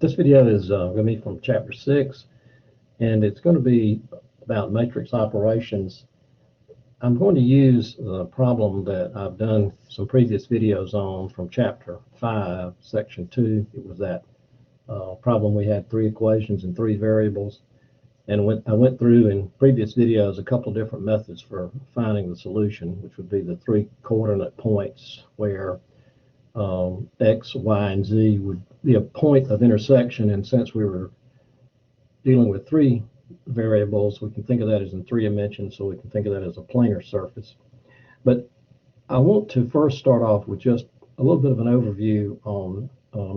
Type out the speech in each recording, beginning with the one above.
This video is going to be from Chapter 6, and it's going to be about matrix operations. I'm going to use the problem that I've done some previous videos on from Chapter 5, Section 2. It was that problem we had 3 equations and 3 variables. And I went through in previous videos a couple of different methods for finding the solution, which would be the 3 coordinate points where X, Y, and Z would be a point of intersection. And since we were dealing with 3 variables, we can think of that as in 3 dimensions, so we can think of that as a planar surface. But I want to first start off with just a little bit of an overview on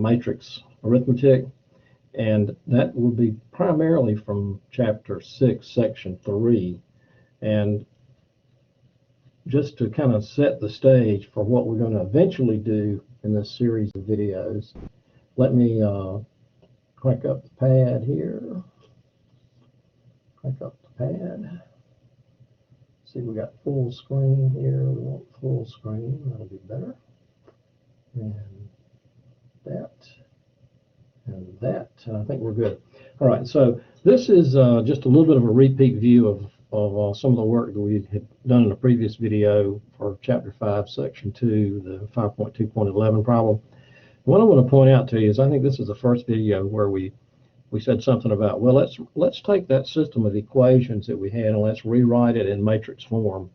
matrix arithmetic, and that will be primarily from Chapter 6, Section 3. And just to kind of set the stage for what we're going to eventually do in this series of videos, let me crank up the pad here. Crank up the pad. See, we got full screen here. We want full screen. That'll be better. And that. And that. I think we're good. All right, so this is just a little bit of a repeat view of some of the work that we had done in a previous video for Chapter 5, Section 2, the 5.2.11 problem. What I want to point out to you is I think this is the first video where we said something about, well, let's take that system of equations that we had and let's rewrite it in matrix form.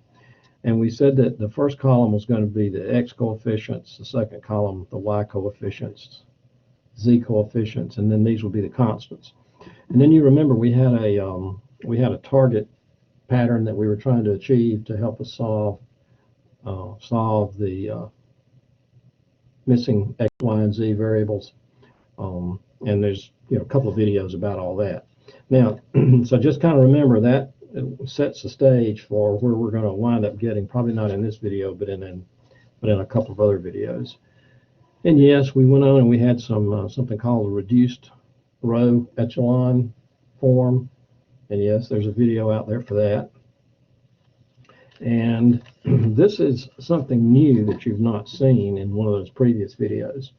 And we said that the first column was going to be the X coefficients, the second column the Y coefficients, Z coefficients, and then these would be the constants. And then you remember we had a target pattern that we were trying to achieve to help us solve the missing X, Y, and Z variables. And there's a couple of videos about all that. Now, so just kind of remember that sets the stage for where we're going to wind up getting, probably not in this video, but in a couple of other videos. And yes, we went on and we had something called a reduced row echelon form. And yes, there's a video out there for that. And this is something new that you've not seen in one of those previous videos.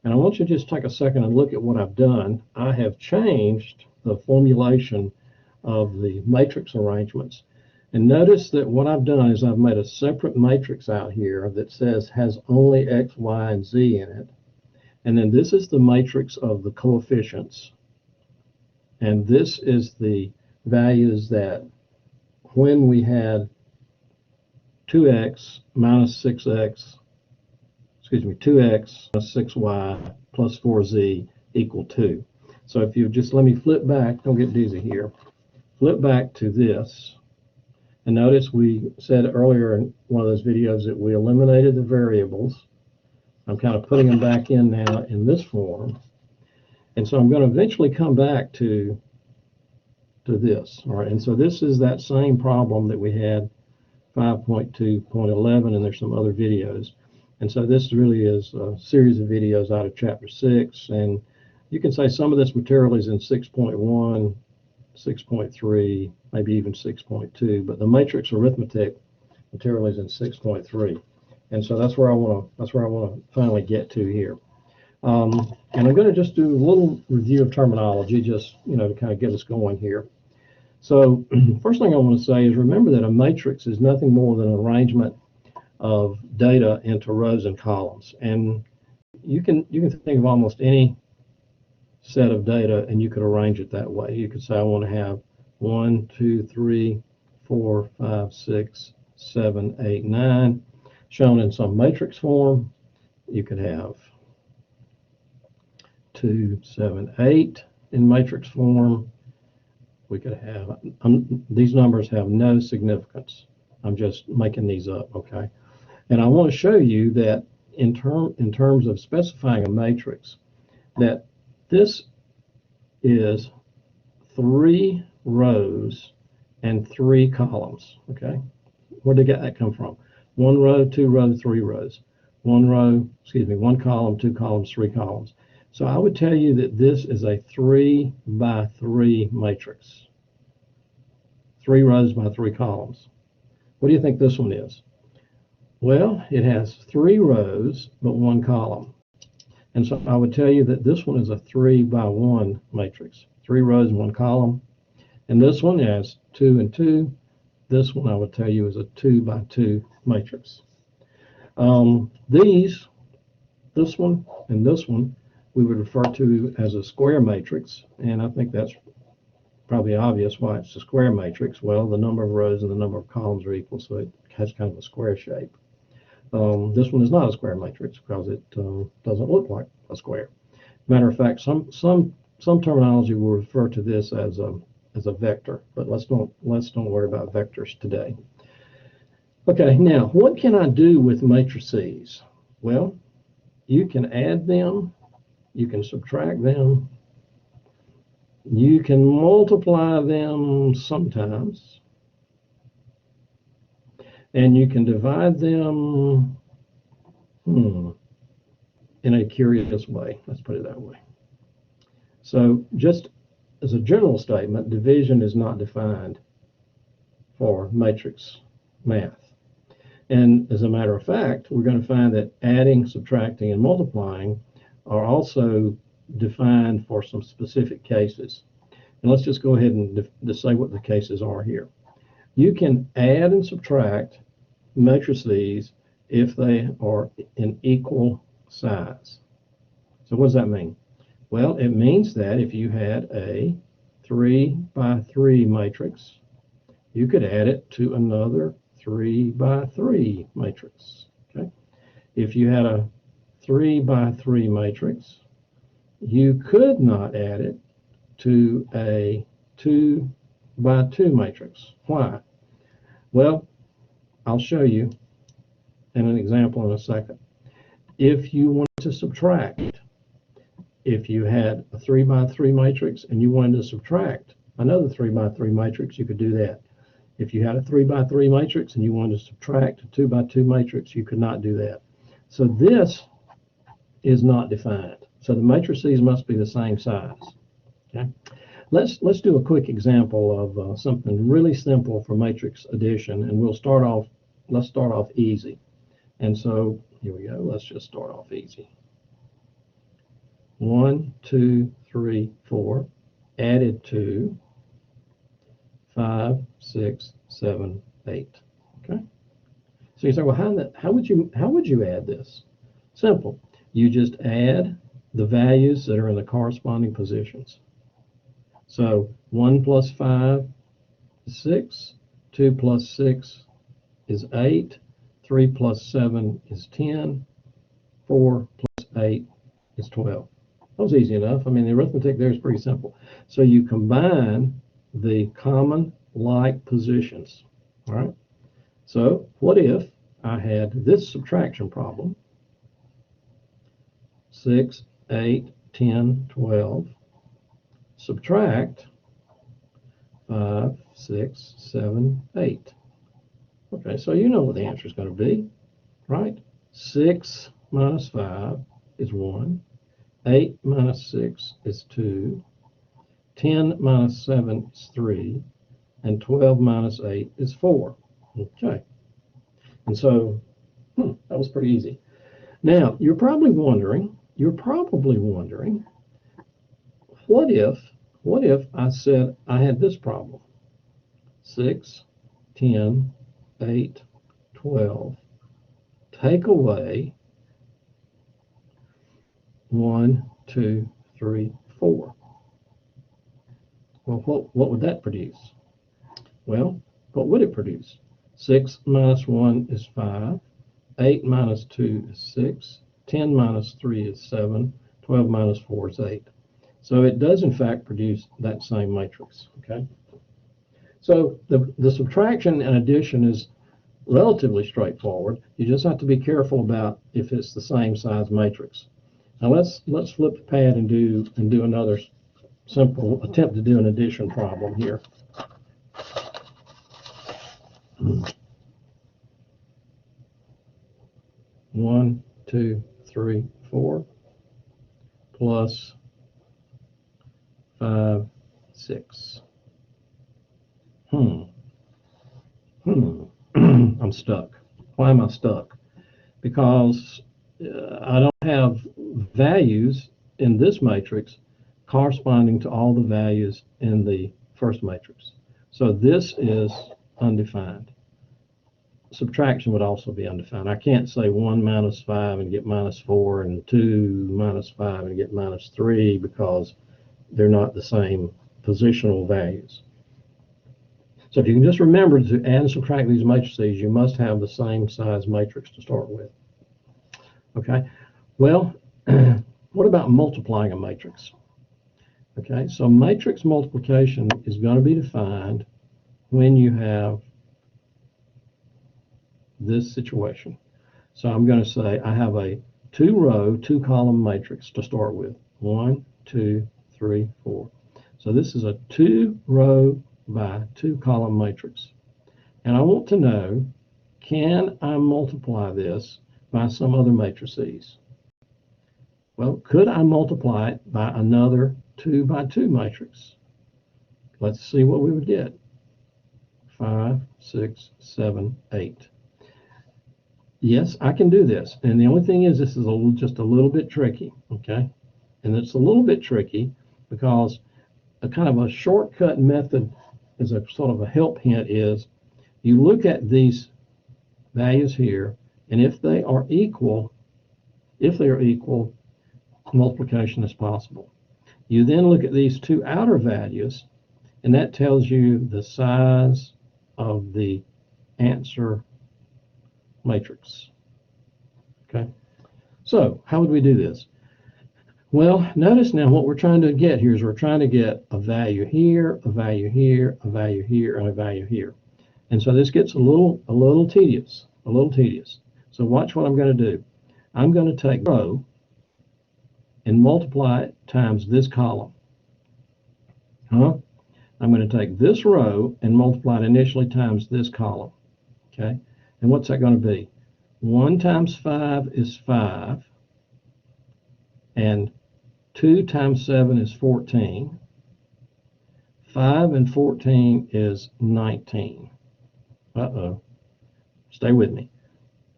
And I want you to just take a second and look at what I've done. I have changed the formulation of the matrix arrangements. And notice that what I've done is I've made a separate matrix out here that says has only X, Y, and Z in it. And then this is the matrix of the coefficients. And this is the values that when we had 2x minus 6x, 2x minus 6y plus 4z equal 2. So if you just let me flip back, don't get dizzy here, flip back to this. And notice we said earlier in one of those videos that we eliminated the variables. I'm kind of putting them back in now in this form. And so I'm going to eventually come back to this. All right, and so this is that same problem that we had 5.2.11, and there's some other videos. And so this really is a series of videos out of Chapter 6. And you can say some of this material is in 6.1, 6.3, maybe even 6.2, but the matrix arithmetic material is in 6.3. And so that's where I want to finally get to here. And I'm going to just do a little review of terminology, just to kind of get us going here. So first thing I want to say is remember that a matrix is nothing more than an arrangement of data into rows and columns. And you can think of almost any set of data and you could arrange it that way. You could say I want to have 1, 2, 3, 4, 5, 6, 7, 8, 9 shown in some matrix form. You could have 2, 7, 8 in matrix form. We could have, these numbers have no significance. I'm just making these up, okay? And I want to show you that in terms of specifying a matrix, that this is 3 rows and 3 columns, okay? Where did that come from? 1 row, 2 rows, 3 rows. 1 column, 2 columns, 3 columns. So I would tell you that this is a 3 by 3 matrix. 3 rows by 3 columns. What do you think this one is? Well, it has 3 rows, but 1 column. And so I would tell you that this one is a 3 by 1 matrix, 3 rows and 1 column. And this one has 2 and 2. This one I would tell you is a 2 by 2 matrix. This one and this one, we would refer to as a square matrix, and I think that's probably obvious why it's a square matrix. Well, the number of rows and the number of columns are equal, so it has kind of a square shape. This one is not a square matrix because it doesn't look like a square. Matter of fact, some terminology will refer to this as a vector, but let's don't worry about vectors today. Okay, now what can I do with matrices? Well, you can add them, you can subtract them, you can multiply them sometimes, and you can divide them in a curious way. Let's put it that way. So just as a general statement, division is not defined for matrix math. And as a matter of fact, we're going to find that adding, subtracting, and multiplying are also defined for some specific cases. And let's just go ahead and say what the cases are here. You can add and subtract matrices if they are in equal size. So what does that mean? Well, it means that if you had a 3 by 3 matrix, you could add it to another 3 by 3 matrix. Okay? If you had a 3 by 3 matrix, you could not add it to a 2 by 2 matrix. Why? Well, I'll show you in an example in a second. If you want to subtract, if you had a 3 by 3 matrix and you wanted to subtract another 3 by 3 matrix, you could do that. If you had a 3 by 3 matrix and you wanted to subtract a 2 by 2 matrix, you could not do that. So this is not defined. So the matrices must be the same size. Okay? Let's do a quick example of something really simple for matrix addition, and let's start off easy. And so here we go. Let's just start off easy. 1, 2, 3, 4 added to 5, 6, 7, 8. Okay. So you say, well, how would you add this? Simple. You just add the values that are in the corresponding positions. So 1 plus 5 is 6, 2 plus 6 is 8, 3 plus 7 is 10, 4 plus 8 is 12. That was easy enough. I mean, the arithmetic there is pretty simple. So you combine the common like positions. All right. So what if I had this subtraction problem? 6, 8, 10, 12. Subtract 5, 6, 7, 8. Okay, so you know what the answer is going to be, right? 6 minus 5 is 1. 8 minus 6 is 2. 10 minus 7 is 3. And 12 minus 8 is 4. Okay. And so, that was pretty easy. Now, you're probably wondering, what if I said I had this problem? 6, 10, 8, 12. Take away 1, 2, 3, 4. Well, what would that produce? Well, what would it produce? 6 minus 1 is 5. 8 minus 2 is 6. 10 minus 3 is 7. 12 minus 4 is 8. So it does, in fact, produce that same matrix. Okay. So the subtraction and addition is relatively straightforward. You just have to be careful about if it's the same size matrix. Now let's flip the pad and do another simple attempt to do an addition problem here. 1, 2, 3, 4 plus 5, 6. I'm stuck. Why am I stuck? Because I don't have values in this matrix corresponding to all the values in the first matrix. So this is undefined. Subtraction would also be undefined. I can't say 1 minus 5 and get minus 4 and 2 minus 5 and get minus 3 because they're not the same positional values. So if you can just remember to add and subtract these matrices, you must have the same size matrix to start with. Okay, well, what about multiplying a matrix? Okay, so matrix multiplication is going to be defined when you have this situation. So I'm going to say I have a 2-row, 2-column matrix to start with. 1, 2, 3, 4. So this is a 2-row by 2-column matrix. And I want to know, can I multiply this by some other matrices? Well, could I multiply it by another 2 by 2 matrix? Let's see what we would get. 5, 6, 7, 8. Yes, I can do this. And the only thing is this is just a little bit tricky, okay? And it's a little bit tricky because a kind of a shortcut method as a sort of a help hint is you look at these values here, and if they are equal, multiplication is possible. You then look at these two outer values, and that tells you the size of the answer matrix. Okay, so how would we do this? Well, notice now what we're trying to get here is we're trying to get a value here, a value here, a value here, and a value here. And so this gets a little tedious, So watch what I'm going to do. I'm going to take row and multiply it times this column. I'm going to take this row and multiply it initially times this column. Okay, and what's that going to be? 1 times 5 is 5, and 2 times 7 is 14. 5 and 14 is 19. Stay with me.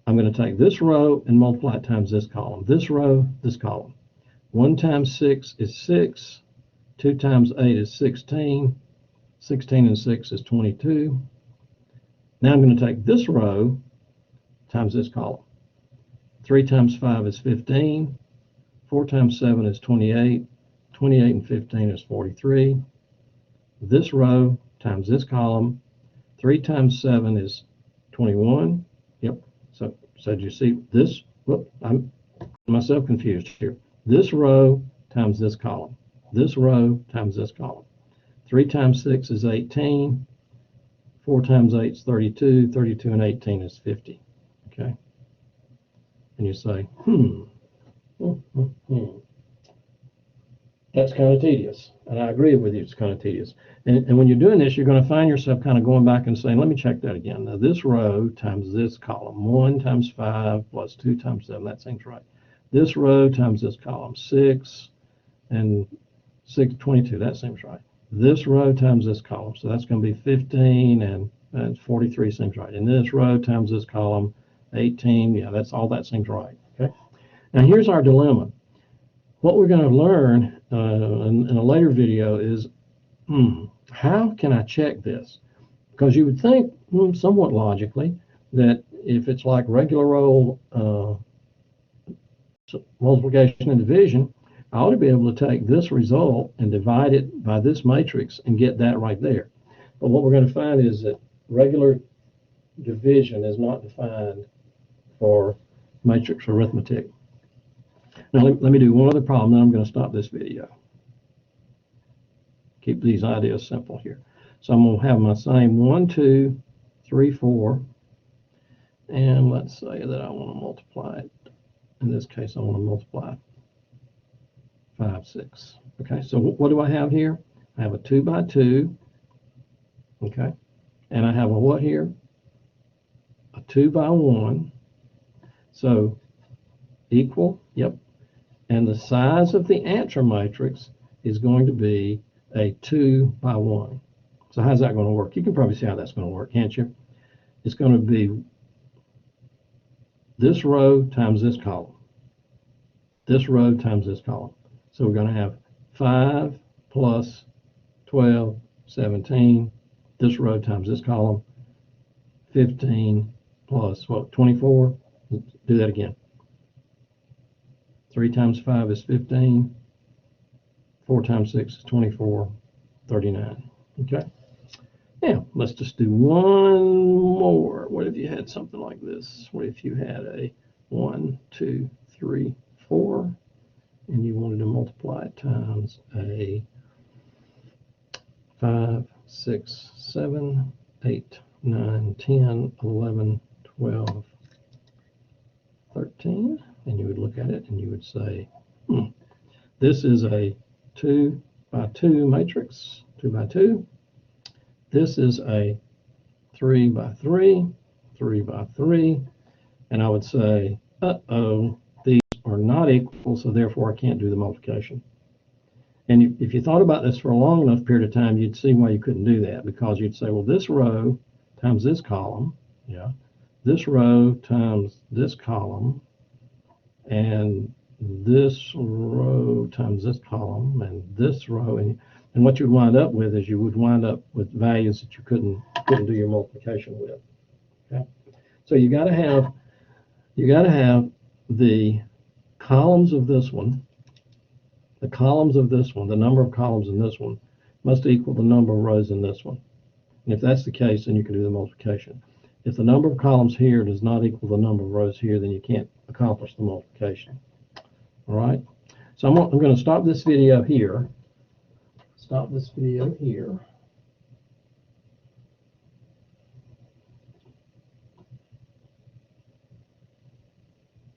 I'm going to take this row and multiply it times this column. This row, this column. 1 times 6 is 6. 2 times 8 is 16. 16 and 6 is 22. Now I'm going to take this row times this column. 3 times 5 is 15. 4 times 7 is 28. 28 and 15 is 43. This row times this column. 3 times 7 is 21. Yep. So do you see this? Whoop, I'm myself confused here. This row times this column. This row times this column. 3 times 6 is 18. 4 times 8 is 32. 32 and 18 is 50. Okay. And you say, that's kind of tedious. And I agree with you, it's kind of tedious. And when you're doing this, you're going to find yourself kind of going back and saying, let me check that again. Now, this row times this column, 1 times 5 plus 2 times 7, that seems right. This row times this column, 6 and 6, 22, that seems right. This row times this column, so that's going to be 15 and 43 seems right. And this row times this column, 18, yeah, that's all that seems right. Okay. Now, here's our dilemma. What we're going to learn in a later video is, how can I check this? Because you would think, somewhat logically, that if it's like regular old multiplication and division, I ought to be able to take this result and divide it by this matrix and get that right there. But what we're going to find is that regular division is not defined for matrix arithmetic. Now, let me do one other problem, then I'm going to stop this video. Keep these ideas simple here. So I'm going to have my same 1, 2, 3, 4, and let's say that I want to multiply it. In this case, I want to multiply 5, 6. Okay, so what do I have here? I have a 2 by 2, okay, and I have a what here? A 2 by 1. So equal, yep. And the size of the answer matrix is going to be a 2 by 1. So how's that going to work? You can probably see how that's going to work, can't you? It's going to be this row times this column. this row times this column. So we're going to have 5 plus 12, 17, this row times this column, 15 plus, what, 24? Do that again. 3 times 5 is 15. 4 times 6 is 24, 39. Okay. Now, let's just do one more. What if you had something like this? What if you had a 1, 2, 3, 4, and you wanted to multiply it times a 5, 6, 7, 8, 9, 10, 11, 12, 13, and you would look at it and you would say, this is a 2 by 2 matrix, 2 by 2. This is a 3 by 3, 3 by 3, and I would say, these are not equal, so therefore I can't do the multiplication. And if you thought about this for a long enough period of time, you'd see why you couldn't do that, because you'd say, well, this row times this column, this row times this column, and this row times this column, and this row, and what you'd wind up with is you would wind up with values that you couldn't do your multiplication with. Okay, so you got to have the columns of this one, the number of columns in this one must equal the number of rows in this one. And if that's the case, then you can do the multiplication. If the number of columns here does not equal the number of rows here, then you can't accomplish the multiplication. All right, so I'm going to stop this video here.